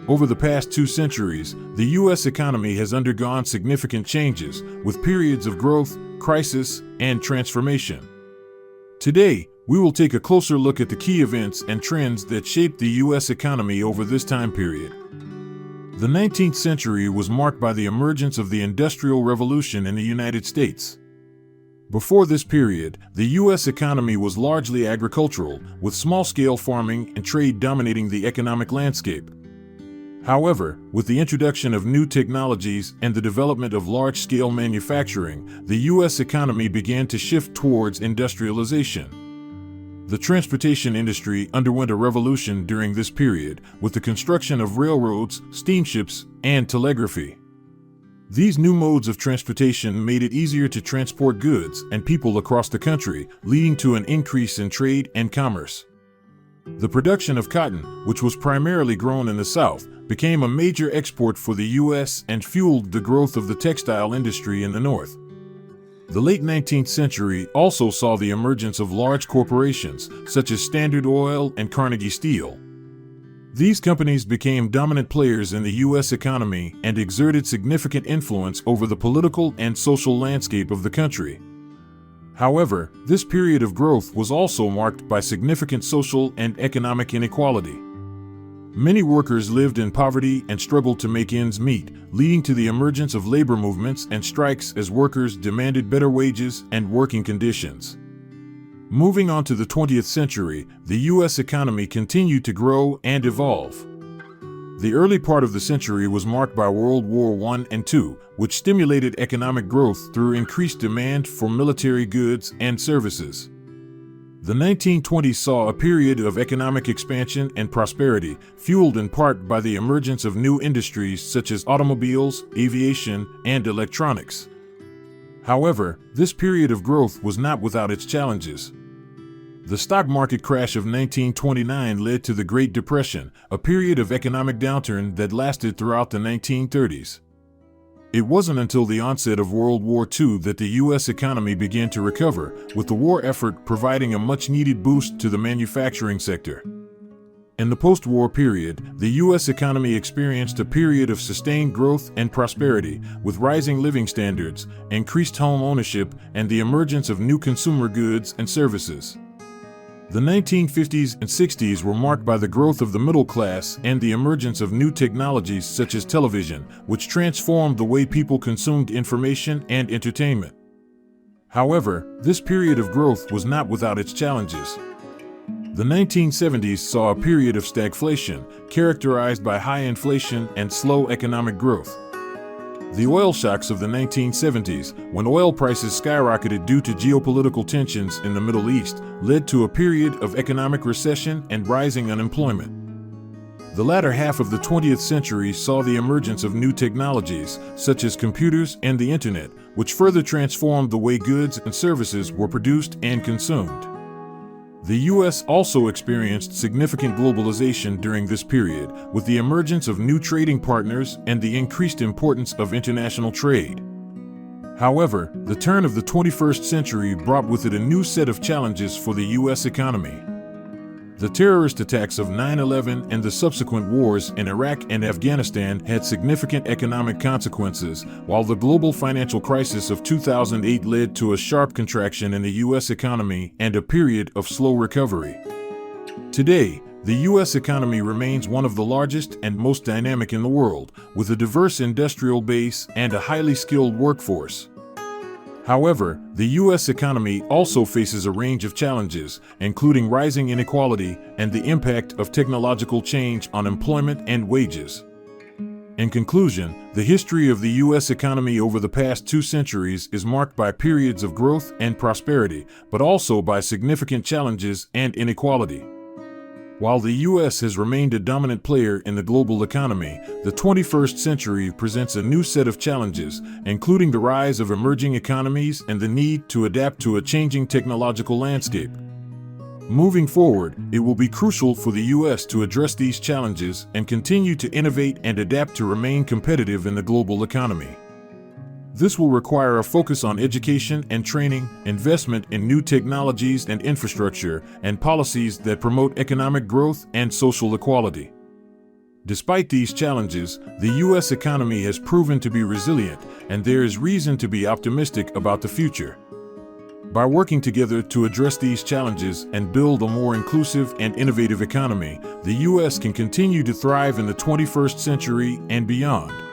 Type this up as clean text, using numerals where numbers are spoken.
Over the past 2 centuries, the U.S. economy has undergone significant changes, with periods of growth, crisis, and transformation. Today, we will take a closer look at the key events and trends that shaped the U.S. economy over this time period. The 19th century was marked by the emergence of the Industrial Revolution in the United States. Before this period, the U.S. economy was largely agricultural, with small-scale farming and trade dominating the economic landscape. However, with the introduction of new technologies and the development of large-scale manufacturing, the U.S. economy began to shift towards industrialization. The transportation industry underwent a revolution during this period, with the construction of railroads, steamships, and telegraphy. These new modes of transportation made it easier to transport goods and people across the country, leading to an increase in trade and commerce. The production of cotton, which was primarily grown in the South, became a major export for the U.S. and fueled the growth of the textile industry in the North. The late 19th century also saw the emergence of large corporations, such as Standard Oil and Carnegie Steel. These companies became dominant players in the U.S. economy and exerted significant influence over the political and social landscape of the country. However, this period of growth was also marked by significant social and economic inequality. Many workers lived in poverty and struggled to make ends meet, leading to the emergence of labor movements and strikes as workers demanded better wages and working conditions. Moving on to the 20th century, the U.S. economy continued to grow and evolve. The early part of the century was marked by World War I and II, which stimulated economic growth through increased demand for military goods and services. The 1920s saw a period of economic expansion and prosperity, fueled in part by the emergence of new industries such as automobiles, aviation, and electronics. However, this period of growth was not without its challenges. The stock market crash of 1929 led to the Great Depression, a period of economic downturn that lasted throughout the 1930s. It wasn't until the onset of World War II that the U.S. economy began to recover, with the war effort providing a much-needed boost to the manufacturing sector. In the post-war period, the U.S. economy experienced a period of sustained growth and prosperity, with rising living standards, increased home ownership, and the emergence of new consumer goods and services. The 1950s and 60s were marked by the growth of the middle class and the emergence of new technologies such as television, which transformed the way people consumed information and entertainment. However, this period of growth was not without its challenges. The 1970s saw a period of stagflation, characterized by high inflation and slow economic growth. The oil shocks of the 1970s, when oil prices skyrocketed due to geopolitical tensions in the Middle East, led to a period of economic recession and rising unemployment. The latter half of the 20th century saw the emergence of new technologies, such as computers and the Internet, which further transformed the way goods and services were produced and consumed. The U.S. also experienced significant globalization during this period, with the emergence of new trading partners and the increased importance of international trade. However, the turn of the 21st century brought with it a new set of challenges for the U.S. economy. The terrorist attacks of 9/11 and the subsequent wars in Iraq and Afghanistan had significant economic consequences, while the global financial crisis of 2008 led to a sharp contraction in the U.S. economy and a period of slow recovery. Today, the U.S. economy remains one of the largest and most dynamic in the world, with a diverse industrial base and a highly skilled workforce. However, the U.S. economy also faces a range of challenges, including rising inequality and the impact of technological change on employment and wages. In conclusion, the history of the U.S. economy over the past 2 centuries is marked by periods of growth and prosperity, but also by significant challenges and inequality. While the U.S. has remained a dominant player in the global economy, the 21st century presents a new set of challenges, including the rise of emerging economies and the need to adapt to a changing technological landscape. Moving forward, it will be crucial for the U.S. to address these challenges and continue to innovate and adapt to remain competitive in the global economy. This will require a focus on education and training, investment in new technologies and infrastructure, and policies that promote economic growth and social equality. Despite these challenges, the U.S. economy has proven to be resilient, and there is reason to be optimistic about the future. By working together to address these challenges and build a more inclusive and innovative economy, the U.S. can continue to thrive in the 21st century and beyond.